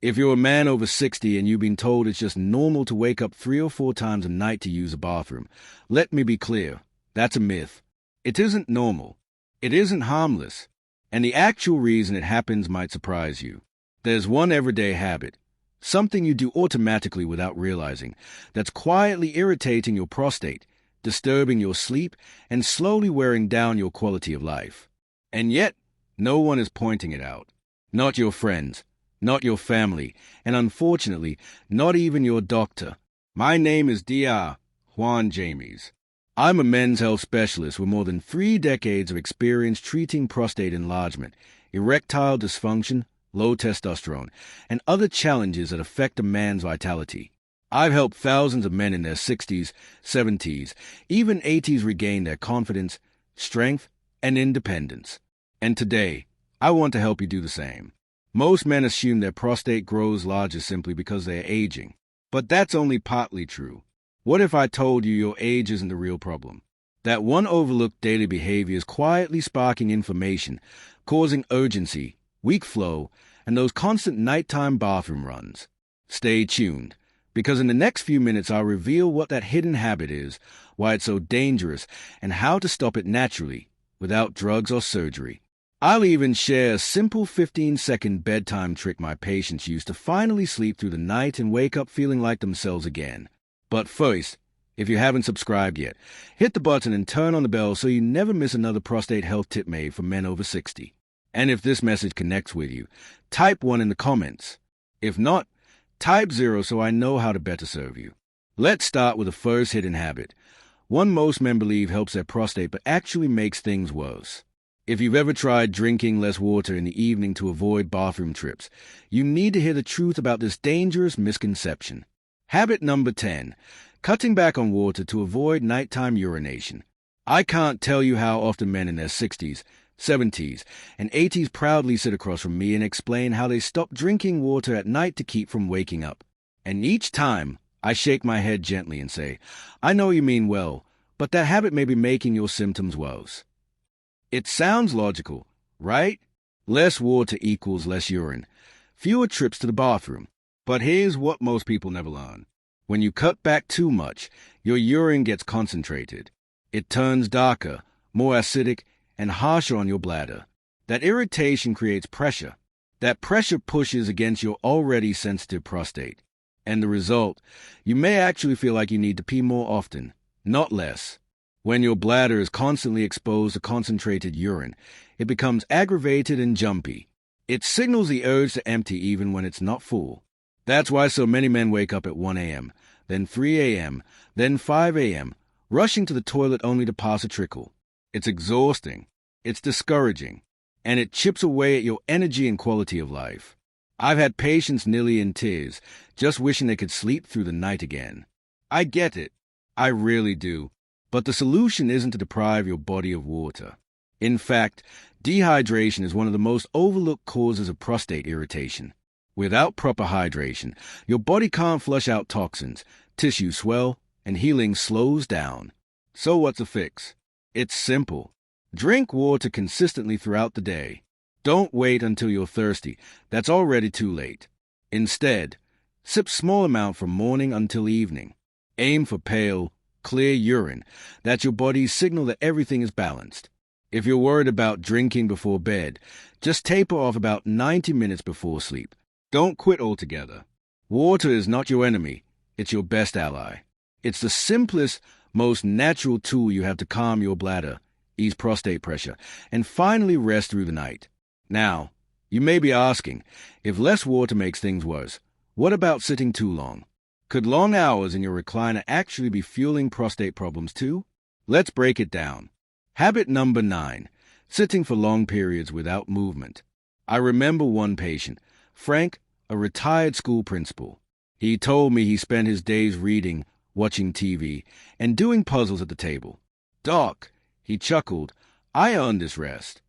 If you're a man over 60 and you've been told it's just normal to wake up 3 or 4 times a night to use a bathroom, let me be clear, that's a myth. It isn't normal. It isn't harmless. And the actual reason it happens might surprise you. There's one everyday habit, something you do automatically without realizing, that's quietly irritating your prostate, disturbing your sleep, and slowly wearing down your quality of life. And yet, no one is pointing it out. Not your friends, not your family, and unfortunately, not even your doctor. My name is Dr. Juan James. I'm a men's health specialist with more than 3 decades of experience treating prostate enlargement, erectile dysfunction, low testosterone, and other challenges that affect a man's vitality. I've helped thousands of men in their 60s, 70s, even 80s regain their confidence, strength, and independence. And today, I want to help you do the same. Most men assume their prostate grows larger simply because they are aging. But that's only partly true. What if I told you your age isn't the real problem? That one overlooked daily behavior is quietly sparking inflammation, causing urgency, weak flow, and those constant nighttime bathroom runs. Stay tuned, because in the next few minutes I'll reveal what that hidden habit is, why it's so dangerous, and how to stop it naturally, without drugs or surgery. I'll even share a simple 15-second bedtime trick my patients use to finally sleep through the night and wake up feeling like themselves again. But first, if you haven't subscribed yet, hit the button and turn on the bell so you never miss another prostate health tip made for men over 60. And if this message connects with you, type 1 in the comments. If not, type 0 so I know how to better serve you. Let's start with the first hidden habit, one most men believe helps their prostate but actually makes things worse. If you've ever tried drinking less water in the evening to avoid bathroom trips, you need to hear the truth about this dangerous misconception. Habit number 10, cutting back on water to avoid nighttime urination. I can't tell you how often men in their 60s, 70s, and 80s proudly sit across from me and explain how they stop drinking water at night to keep from waking up. And each time, I shake my head gently and say, I know you mean well, but that habit may be making your symptoms worse. It sounds logical, right? Less water equals less urine, fewer trips to the bathroom. But here's what most people never learn. When you cut back too much, your urine gets concentrated. It turns darker, more acidic, and harsher on your bladder. That irritation creates pressure. That pressure pushes against your already sensitive prostate. And the result, you may actually feel like you need to pee more often, not less. When your bladder is constantly exposed to concentrated urine, it becomes aggravated and jumpy. It signals the urge to empty even when it's not full. That's why so many men wake up at 1 a.m., then 3 a.m., then 5 a.m., rushing to the toilet only to pass a trickle. It's exhausting, it's discouraging, and it chips away at your energy and quality of life. I've had patients nearly in tears, just wishing they could sleep through the night again. I get it. I really do. But the solution isn't to deprive your body of water. In fact, dehydration is one of the most overlooked causes of prostate irritation. Without proper hydration, your body can't flush out toxins, tissues swell, and healing slows down. So what's the fix? It's simple. Drink water consistently throughout the day. Don't wait until you're thirsty. That's already too late. Instead, sip small amount from morning until evening. Aim for pale, clear urine. That's your body's signal that everything is balanced. If you're worried about drinking before bed, just taper off about 90 minutes before sleep. Don't quit altogether. Water is not your enemy. It's your best ally. It's the simplest, most natural tool you have to calm your bladder, ease prostate pressure, and finally rest through the night. Now, you may be asking, if less water makes things worse, what about sitting too long? Could long hours in your recliner actually be fueling prostate problems too? Let's break it down. Habit number 9, sitting for long periods without movement. I remember one patient, Frank, a retired school principal. He told me he spent his days reading, watching TV, and doing puzzles at the table. Doc, he chuckled, I earned this rest.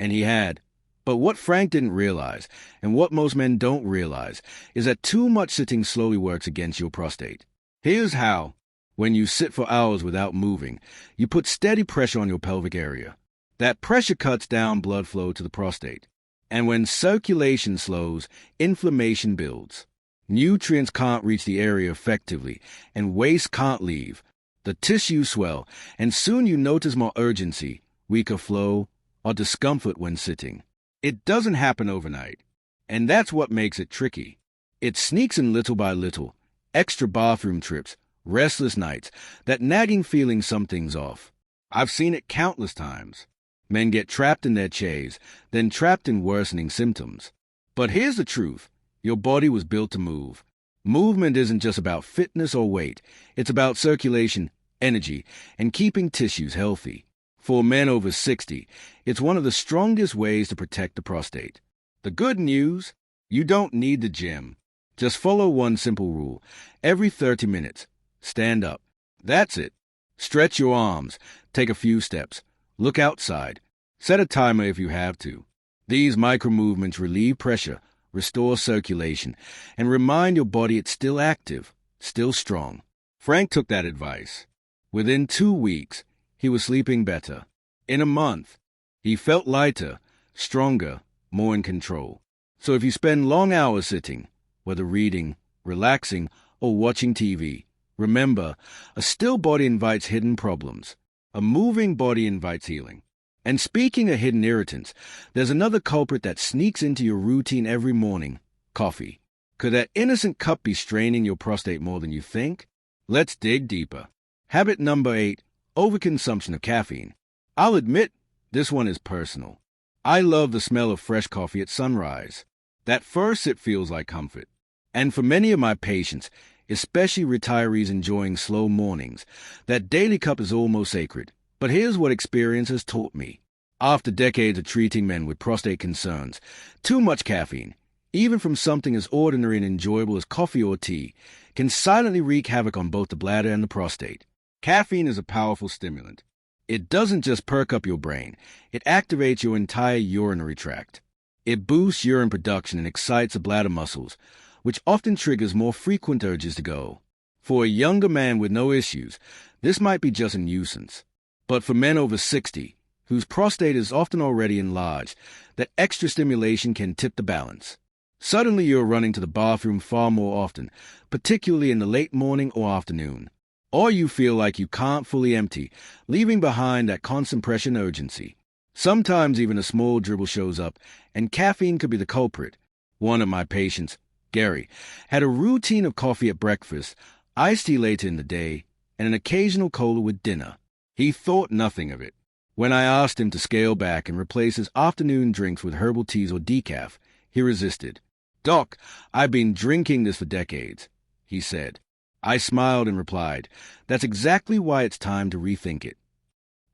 And he had. But what Frank didn't realize, and what most men don't realize, is that too much sitting slowly works against your prostate. Here's how. When you sit for hours without moving, you put steady pressure on your pelvic area. That pressure cuts down blood flow to the prostate. And when circulation slows, inflammation builds. Nutrients can't reach the area effectively, and waste can't leave. The tissues swell, and soon you notice more urgency, weaker flow, or discomfort when sitting. It doesn't happen overnight, and that's what makes it tricky. It sneaks in little by little, extra bathroom trips, restless nights, that nagging feeling something's off. I've seen it countless times. Men get trapped in their chaise, then trapped in worsening symptoms. But here's the truth. Your body was built to move. Movement isn't just about fitness or weight. It's about circulation, energy, and keeping tissues healthy. For men over 60, it's one of the strongest ways to protect the prostate. The good news? You don't need the gym. Just follow one simple rule. Every 30 minutes, stand up. That's it. Stretch your arms. Take a few steps. Look outside. Set a timer if you have to. These micro movements relieve pressure, restore circulation, and remind your body it's still active, still strong. Frank took that advice. Within 2 weeks, he was sleeping better. In a month, he felt lighter, stronger, more in control. So if you spend long hours sitting, whether reading, relaxing, or watching TV, remember, a still body invites hidden problems. A moving body invites healing. And speaking of hidden irritants, there's another culprit that sneaks into your routine every morning: coffee. Could that innocent cup be straining your prostate more than you think? Let's dig deeper. Habit number 8, overconsumption of caffeine. I'll admit, this one is personal. I love the smell of fresh coffee at sunrise. That first sip feels like comfort. And for many of my patients, especially retirees enjoying slow mornings, that daily cup is almost sacred. But here's what experience has taught me. After decades of treating men with prostate concerns, too much caffeine, even from something as ordinary and enjoyable as coffee or tea, can silently wreak havoc on both the bladder and the prostate. Caffeine is a powerful stimulant. It doesn't just perk up your brain, it activates your entire urinary tract. It boosts urine production and excites the bladder muscles, which often triggers more frequent urges to go. For a younger man with no issues, this might be just a nuisance. But for men over 60, whose prostate is often already enlarged, that extra stimulation can tip the balance. Suddenly you're running to the bathroom far more often, particularly in the late morning or afternoon. Or you feel like you can't fully empty, leaving behind that constant pressure and urgency. Sometimes even a small dribble shows up, and caffeine could be the culprit. One of my patients, Gary, had a routine of coffee at breakfast, iced tea later in the day, and an occasional cola with dinner. He thought nothing of it. When I asked him to scale back and replace his afternoon drinks with herbal teas or decaf, he resisted. "Doc, I've been drinking this for decades," he said. I smiled and replied, "That's exactly why it's time to rethink it."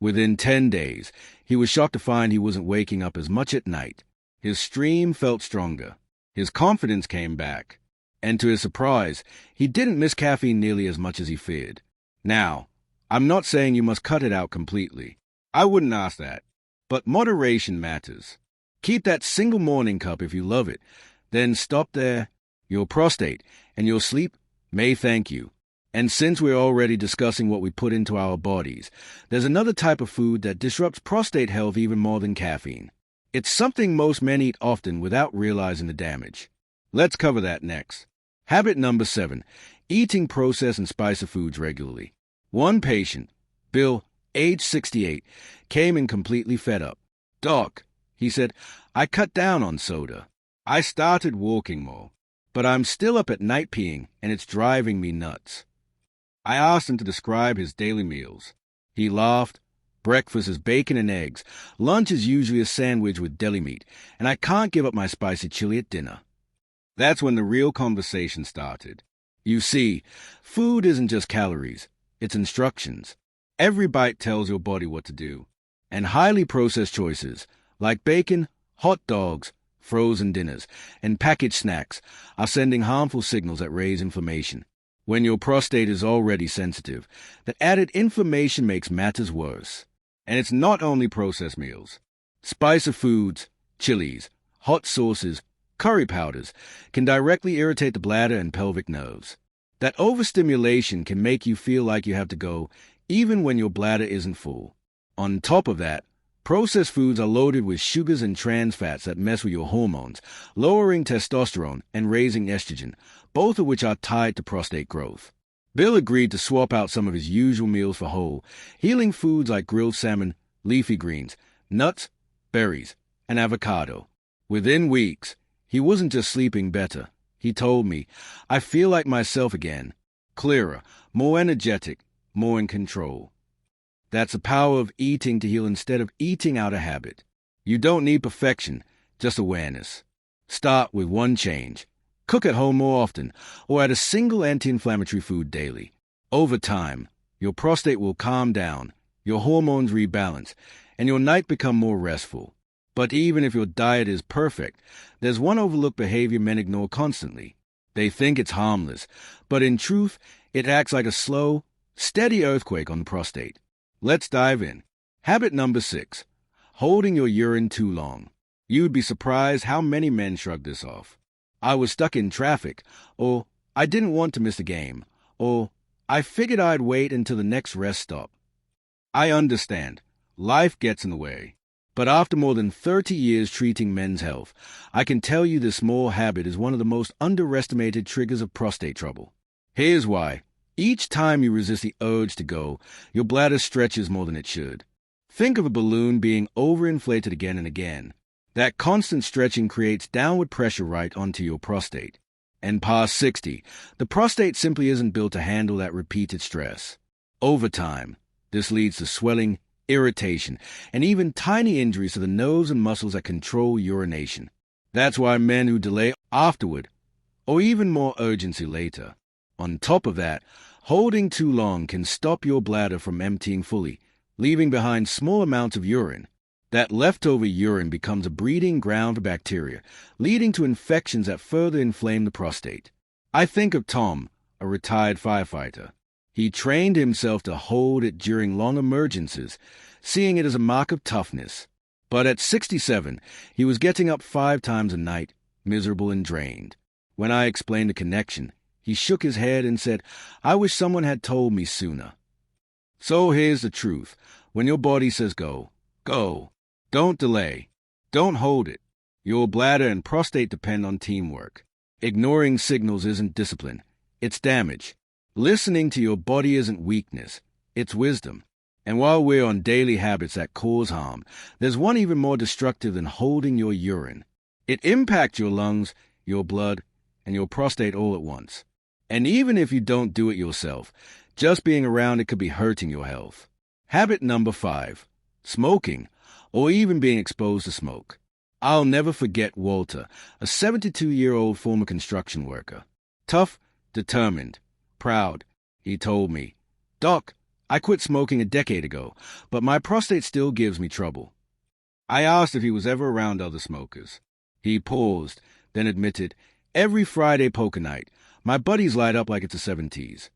Within 10 days, he was shocked to find he wasn't waking up as much at night. His stream felt stronger. His confidence came back. And to his surprise, he didn't miss caffeine nearly as much as he feared. Now, I'm not saying you must cut it out completely. I wouldn't ask that. But moderation matters. Keep that single morning cup if you love it. Then stop there. Your prostate and your sleep may thank you. And since we're already discussing what we put into our bodies, there's another type of food that disrupts prostate health even more than caffeine. It's something most men eat often without realizing the damage. Let's cover that next. Habit number 7, eating processed and spicy foods regularly. One patient, Bill, age 68, came in completely fed up. "Doc," he said, "I cut down on soda. I started walking more, but I'm still up at night peeing, and it's driving me nuts." I asked him to describe his daily meals. He laughed. "Breakfast is bacon and eggs. Lunch is usually a sandwich with deli meat, and I can't give up my spicy chili at dinner." That's when the real conversation started. You see, food isn't just calories. It's instructions. Every bite tells your body what to do. And highly processed choices, like bacon, hot dogs, frozen dinners, and packaged snacks, are sending harmful signals that raise inflammation. When your prostate is already sensitive, that added inflammation makes matters worse. And it's not only processed meals. Spicy foods, chilies, hot sauces, curry powders can directly irritate the bladder and pelvic nerves. That overstimulation can make you feel like you have to go even when your bladder isn't full. On top of that, Processed foods are loaded with sugars and trans fats that mess with your hormones, lowering testosterone and raising estrogen, both of which are tied to prostate growth. Bill agreed to swap out some of his usual meals for whole, healing foods like grilled salmon, leafy greens, nuts, berries, and avocado. Within weeks, he wasn't just sleeping better. He told me, "I feel like myself again, clearer, more energetic, more in control." That's the power of eating to heal instead of eating out of habit. You don't need perfection, just awareness. Start with one change. Cook at home more often, or add a single anti-inflammatory food daily. Over time, your prostate will calm down, your hormones rebalance, and your night become more restful. But even if your diet is perfect, there's one overlooked behavior men ignore constantly. They think it's harmless, but in truth, it acts like a slow, steady earthquake on the prostate. Let's dive in. Habit number 6. Holding your urine too long. You'd be surprised how many men shrug this off. "I was stuck in traffic," or "I didn't want to miss a game," or "I figured I'd wait until the next rest stop." I understand. Life gets in the way. But after more than 30 years treating men's health, I can tell you this small habit is one of the most underestimated triggers of prostate trouble. Here's why. Each time you resist the urge to go, your bladder stretches more than it should. Think of a balloon being overinflated again and again. That constant stretching creates downward pressure right onto your prostate. And past 60, the prostate simply isn't built to handle that repeated stress. Over time, this leads to swelling, irritation, and even tiny injuries to the nerves and muscles that control urination. That's why men who delay afterward, or even more urgency later. On top of that, holding too long can stop your bladder from emptying fully, leaving behind small amounts of urine. That leftover urine becomes a breeding ground for bacteria, leading to infections that further inflame the prostate. I think of Tom, a retired firefighter. He trained himself to hold it during long emergencies, seeing it as a mark of toughness. But at 67, he was getting up 5 times a night, miserable and drained. When I explained the connection, he shook his head and said, "I wish someone had told me sooner." So here's the truth. When your body says go, go. Don't delay. Don't hold it. Your bladder and prostate depend on teamwork. Ignoring signals isn't discipline. It's damage. Listening to your body isn't weakness. It's wisdom. And while we're on daily habits that cause harm, there's one even more destructive than holding your urine. It impacts your lungs, your blood, and your prostate all at once. And even if you don't do it yourself, just being around it could be hurting your health. Habit number 5. Smoking, or even being exposed to smoke. I'll never forget Walter, a 72-year-old former construction worker. Tough, determined, proud, he told me, "Doc, I quit smoking a decade ago, but my prostate still gives me trouble." I asked if he was ever around other smokers. He paused, then admitted, "Every Friday poker night, my buddies light up like it's the 70s.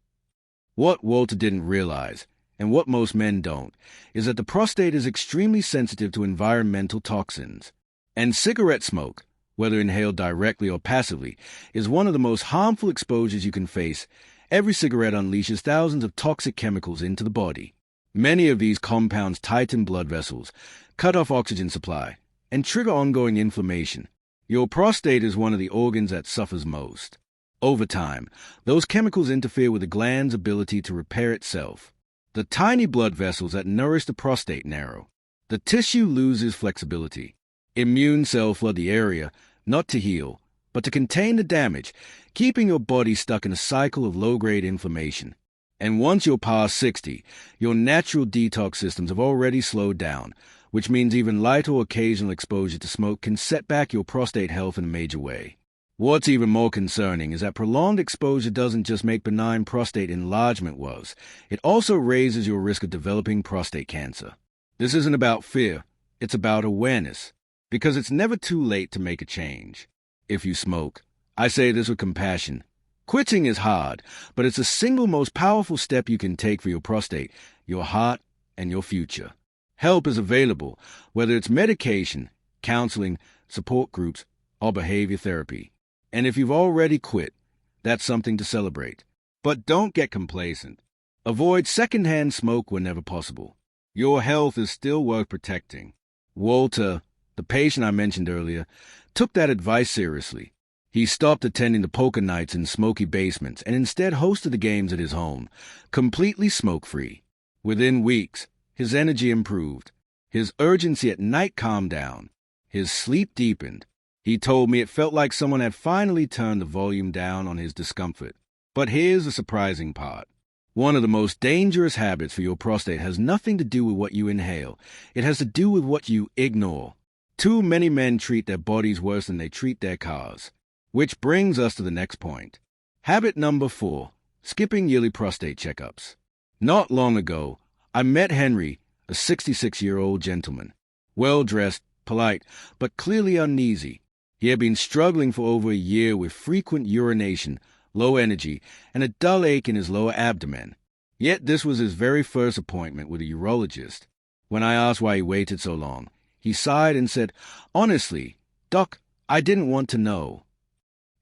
What Walter didn't realize, and what most men don't, is that the prostate is extremely sensitive to environmental toxins. And cigarette smoke, whether inhaled directly or passively, is one of the most harmful exposures you can face. Every cigarette unleashes thousands of toxic chemicals into the body. Many of these compounds tighten blood vessels, cut off oxygen supply, and trigger ongoing inflammation. Your prostate is one of the organs that suffers most. Over time, those chemicals interfere with the gland's ability to repair itself. The tiny blood vessels that nourish the prostate narrow. The tissue loses flexibility. Immune cells flood the area, not to heal, but to contain the damage, keeping your body stuck in a cycle of low-grade inflammation. And once you're past 60, your natural detox systems have already slowed down, which means even light or occasional exposure to smoke can set back your prostate health in a major way. What's even more concerning is that prolonged exposure doesn't just make benign prostate enlargement worse, it also raises your risk of developing prostate cancer. This isn't about fear, it's about awareness, because it's never too late to make a change. If you smoke, I say this with compassion. Quitting is hard, but it's the single most powerful step you can take for your prostate, your heart, and your future. Help is available, whether it's medication, counseling, support groups, or behavior therapy. And if you've already quit, that's something to celebrate. But don't get complacent. Avoid secondhand smoke whenever possible. Your health is still worth protecting. Walter, the patient I mentioned earlier, took that advice seriously. He stopped attending the poker nights in smoky basements and instead hosted the games at his home, completely smoke-free. Within weeks, his energy improved. His urgency at night calmed down. His sleep deepened. He told me it felt like someone had finally turned the volume down on his discomfort. But here's the surprising part. One of the most dangerous habits for your prostate has nothing to do with what you inhale. It has to do with what you ignore. Too many men treat their bodies worse than they treat their cars. Which brings us to the next point. Habit number 4, skipping yearly prostate checkups. Not long ago, I met Henry, a 66-year-old gentleman. Well-dressed, polite, but clearly uneasy. He had been struggling for over a year with frequent urination, low energy, and a dull ache in his lower abdomen. Yet this was his very first appointment with a urologist. When I asked why he waited so long, he sighed and said, "Honestly, Doc, I didn't want to know."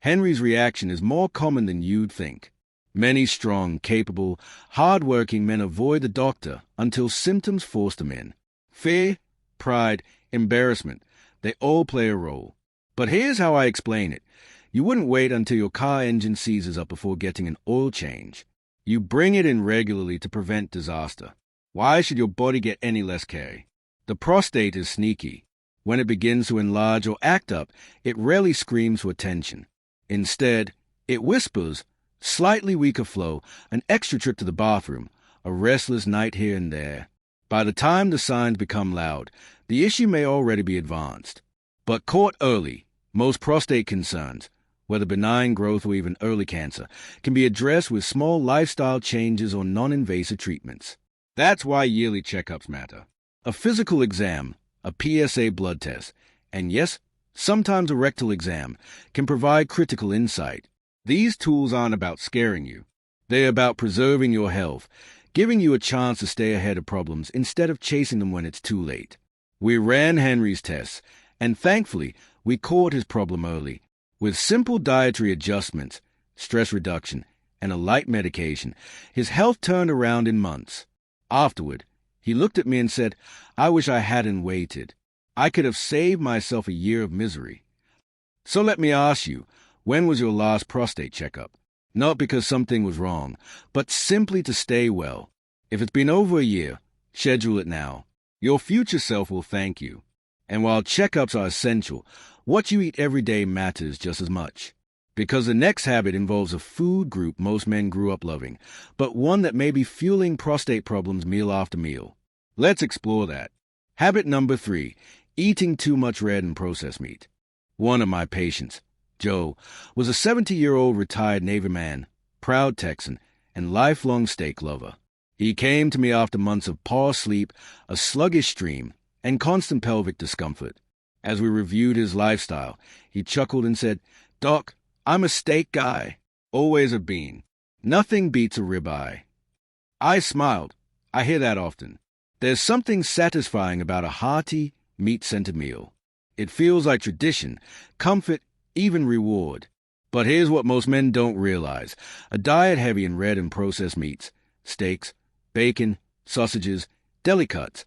Henry's reaction is more common than you'd think. Many strong, capable, hard-working men avoid the doctor until symptoms force them in. Fear, pride, embarrassment, they all play a role. But here's how I explain it. You wouldn't wait until your car engine seizes up before getting an oil change. You bring it in regularly to prevent disaster. Why should your body get any less care? The prostate is sneaky. When it begins to enlarge or act up, it rarely screams for attention. Instead, it whispers, slightly weaker flow, an extra trip to the bathroom, a restless night here and there. By the time the signs become loud, the issue may already be advanced. But caught early, most prostate concerns, whether benign growth or even early cancer, can be addressed with small lifestyle changes or non-invasive treatments. That's why yearly checkups matter. A physical exam, a PSA blood test, and yes, sometimes a rectal exam, can provide critical insight. These tools aren't about scaring you. They're about preserving your health, giving you a chance to stay ahead of problems instead of chasing them when it's too late. We ran Henry's tests, and thankfully, we caught his problem early. With simple dietary adjustments, stress reduction, and a light medication, his health turned around in months. Afterward, he looked at me and said, "I wish I hadn't waited. I could have saved myself a year of misery." So let me ask you, when was your last prostate checkup? Not because something was wrong, but simply to stay well. If it's been over a year, schedule it now. Your future self will thank you. And while checkups are essential, what you eat every day matters just as much. Because the next habit involves a food group most men grew up loving, but one that may be fueling prostate problems meal after meal. Let's explore that. Habit number 3, eating too much red and processed meat. One of my patients, Joe, was a 70-year-old retired Navy man, proud Texan, and lifelong steak lover. He came to me after months of poor sleep, a sluggish stream, and constant pelvic discomfort. As we reviewed his lifestyle, he chuckled and said, "Doc, I'm a steak guy. Always have been. Nothing beats a ribeye." I smiled. I hear that often. There's something satisfying about a hearty, meat-centered meal. It feels like tradition, comfort, even reward. But here's what most men don't realize. A diet heavy in red and processed meats, steaks, bacon, sausages, deli cuts,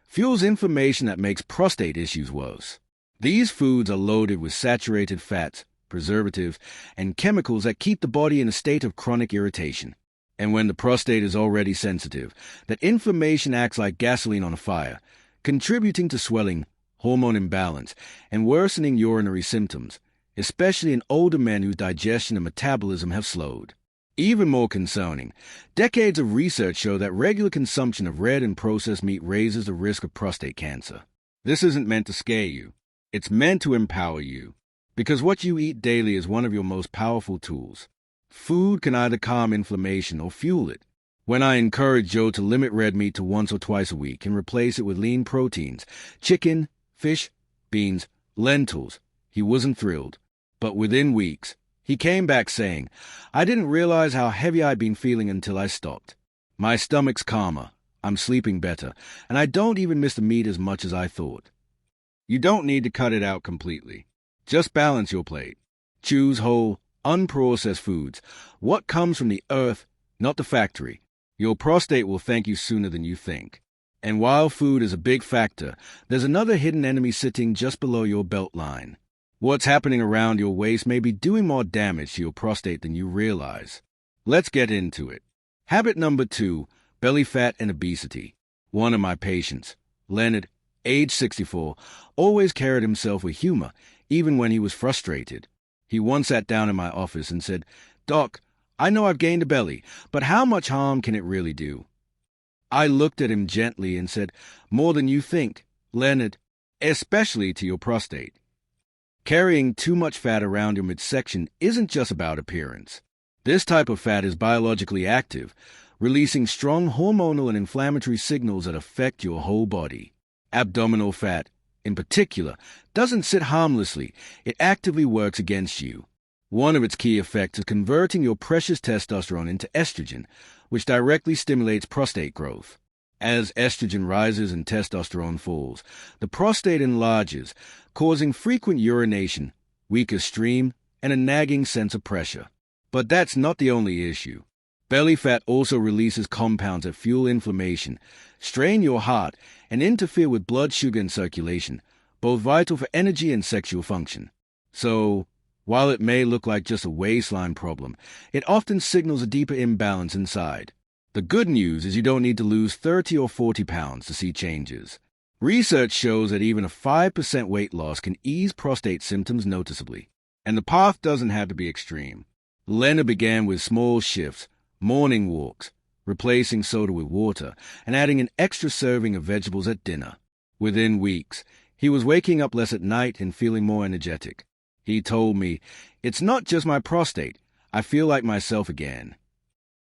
fuels inflammation that makes prostate issues worse. These foods are loaded with saturated fats, preservatives, and chemicals that keep the body in a state of chronic irritation. And when the prostate is already sensitive, that inflammation acts like gasoline on a fire, contributing to swelling, hormone imbalance, and worsening urinary symptoms, especially in older men whose digestion and metabolism have slowed. Even more concerning, decades of research show that regular consumption of red and processed meat raises the risk of prostate cancer. This isn't meant to scare you. It's meant to empower you. Because what you eat daily is one of your most powerful tools. Food can either calm inflammation or fuel it. When I encouraged Joe to limit red meat to once or twice a week and replace it with lean proteins, chicken, fish, beans, lentils, he wasn't thrilled. But within weeks, he came back saying, "I didn't realize how heavy I'd been feeling until I stopped. My stomach's calmer, I'm sleeping better, and I don't even miss the meat as much as I thought." You don't need to cut it out completely. Just balance your plate. Choose whole, unprocessed foods. What comes from the earth, not the factory. Your prostate will thank you sooner than you think. And while food is a big factor, there's another hidden enemy sitting just below your belt line. What's happening around your waist may be doing more damage to your prostate than you realize. Let's get into it. Habit number 2, belly fat and obesity. One of my patients, Leonard, age 64, always carried himself with humor, even when he was frustrated. He once sat down in my office and said, "Doc, I know I've gained a belly, but how much harm can it really do?" I looked at him gently and said, "More than you think, Leonard, especially to your prostate. Carrying too much fat around your midsection isn't just about appearance. This type of fat is biologically active, releasing strong hormonal and inflammatory signals that affect your whole body. Abdominal fat, in particular, doesn't sit harmlessly. It actively works against you. One of its key effects is converting your precious testosterone into estrogen, which directly stimulates prostate growth. As estrogen rises and testosterone falls, the prostate enlarges, causing frequent urination, weaker stream, and a nagging sense of pressure. But that's not the only issue. Belly fat also releases compounds that fuel inflammation, strain your heart, and interfere with blood sugar and circulation, both vital for energy and sexual function. So, while it may look like just a waistline problem, it often signals a deeper imbalance inside. The good news is you don't need to lose 30 or 40 pounds to see changes. Research shows that even a 5% weight loss can ease prostate symptoms noticeably. And the path doesn't have to be extreme. Leonard began with small shifts, morning walks, replacing soda with water, and adding an extra serving of vegetables at dinner. Within weeks, he was waking up less at night and feeling more energetic. He told me, "It's not just my prostate. I feel like myself again."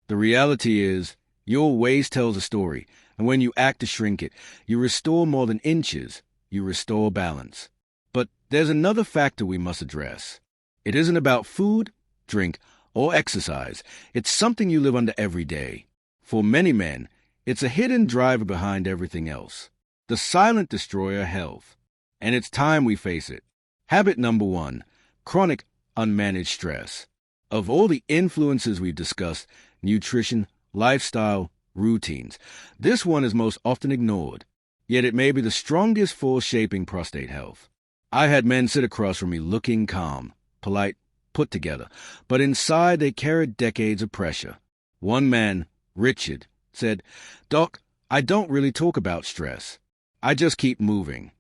The reality is, your waist tells a story, and when you act to shrink it, you restore more than inches, you restore balance. But there's another factor we must address. It isn't about food, drink, or exercise. It's something you live under every day. For many men, it's a hidden driver behind everything else. The silent destroyer of health. And it's time we face it. Habit number 1, chronic unmanaged stress. Of all the influences we've discussed, nutrition, lifestyle, routines, this one is most often ignored. Yet it may be the strongest force shaping prostate health. I had men sit across from me looking calm, polite, put together, but inside they carried decades of pressure. One man, Richard, said, "Doc, I don't really talk about stress. I just keep moving."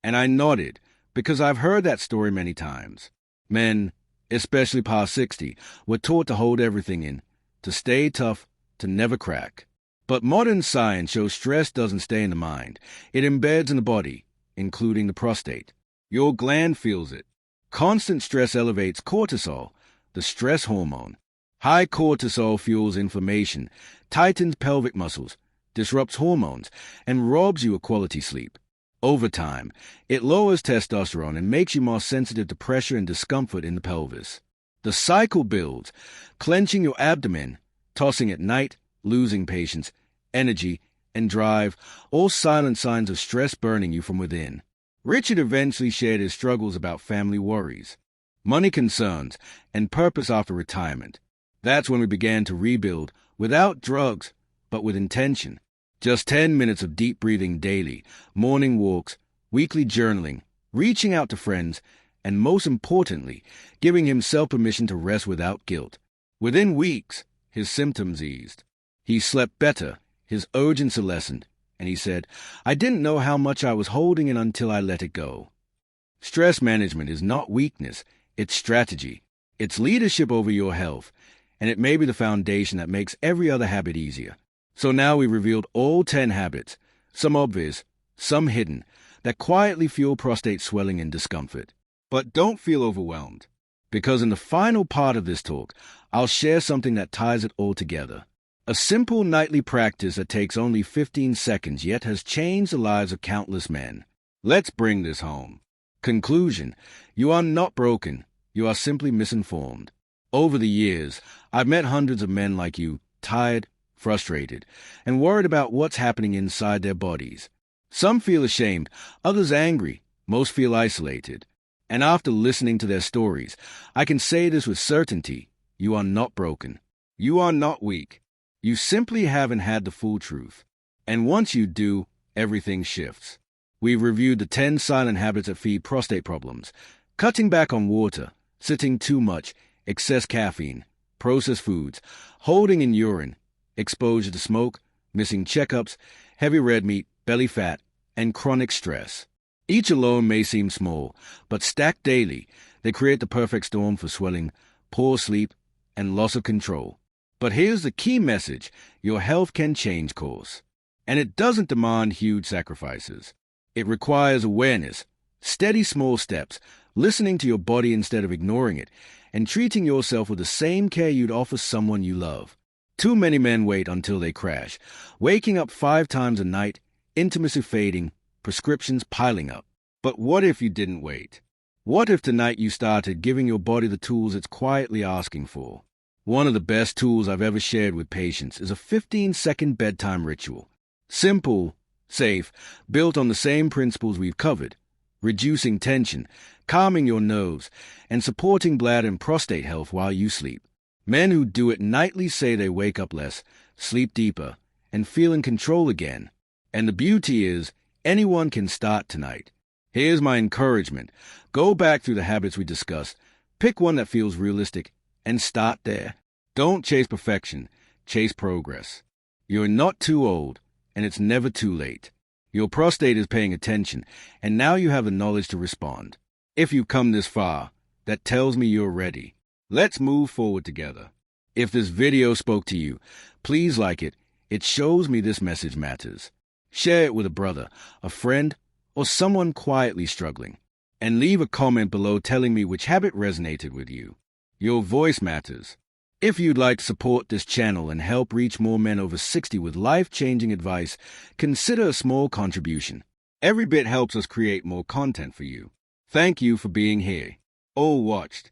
And I nodded, because I've heard that story many times. Men, especially past 60, were taught to hold everything in, to stay tough, to never crack. But modern science shows stress doesn't stay in the mind. It embeds in the body, including the prostate. Your gland feels it. Constant stress elevates cortisol, the stress hormone. High cortisol fuels inflammation, tightens pelvic muscles, disrupts hormones, and robs you of quality sleep. Over time, it lowers testosterone and makes you more sensitive to pressure and discomfort in the pelvis. The cycle builds, clenching your abdomen, tossing at night, losing patience, energy, and drive, all silent signs of stress burning you from within. Richard eventually shared his struggles about family worries, money concerns, and purpose after retirement. That's when we began to rebuild, without drugs, but with intention. Just 10 minutes of deep breathing daily, morning walks, weekly journaling, reaching out to friends, and most importantly, giving himself permission to rest without guilt. Within weeks, his symptoms eased. He slept better, his urgency lessened, and he said, "I didn't know how much I was holding in until I let it go." Stress management is not weakness, it's strategy. It's leadership over your health, and it may be the foundation that makes every other habit easier. So now we've revealed all 10 habits, some obvious, some hidden, that quietly fuel prostate swelling and discomfort. But don't feel overwhelmed, because in the final part of this talk, I'll share something that ties it all together. A simple nightly practice that takes only 15 seconds yet has changed the lives of countless men. Let's bring this home. Conclusion: you are not broken, you are simply misinformed. Over the years, I've met hundreds of men like you, tired, frustrated, and worried about what's happening inside their bodies. Some feel ashamed, others angry, most feel isolated. And after listening to their stories, I can say this with certainty: you are not broken. You are not weak. You simply haven't had the full truth. And once you do, everything shifts. We've reviewed the 10 silent habits that feed prostate problems: cutting back on water, sitting too much, excess caffeine, processed foods, holding in urine, exposure to smoke, missing checkups, heavy red meat, belly fat, and chronic stress. Each alone may seem small, but stacked daily, they create the perfect storm for swelling, poor sleep, and loss of control. But here's the key message: your health can change course. And it doesn't demand huge sacrifices. It requires awareness, steady small steps, listening to your body instead of ignoring it, and treating yourself with the same care you'd offer someone you love. Too many men wait until they crash, waking up 5 times a night, intimacy fading, prescriptions piling up. But what if you didn't wait? What if tonight you started giving your body the tools it's quietly asking for? One of the best tools I've ever shared with patients is a 15-second bedtime ritual. Simple, safe, built on the same principles we've covered: reducing tension, calming your nerves, and supporting bladder and prostate health while you sleep. Men who do it nightly say they wake up less, sleep deeper, and feel in control again. And the beauty is, anyone can start tonight. Here's my encouragement: go back through the habits we discussed, pick one that feels realistic, and start there. Don't chase perfection, chase progress. You're not too old, and it's never too late. Your prostate is paying attention, and now you have the knowledge to respond. If you've come this far, that tells me you're ready. Let's move forward together. If this video spoke to you, please like it. It shows me this message matters. Share it with a brother, a friend, or someone quietly struggling. And leave a comment below telling me which habit resonated with you. Your voice matters. If you'd like to support this channel and help reach more men over 60 with life-changing advice, consider a small contribution. Every bit helps us create more content for you. Thank you for being here. All watched.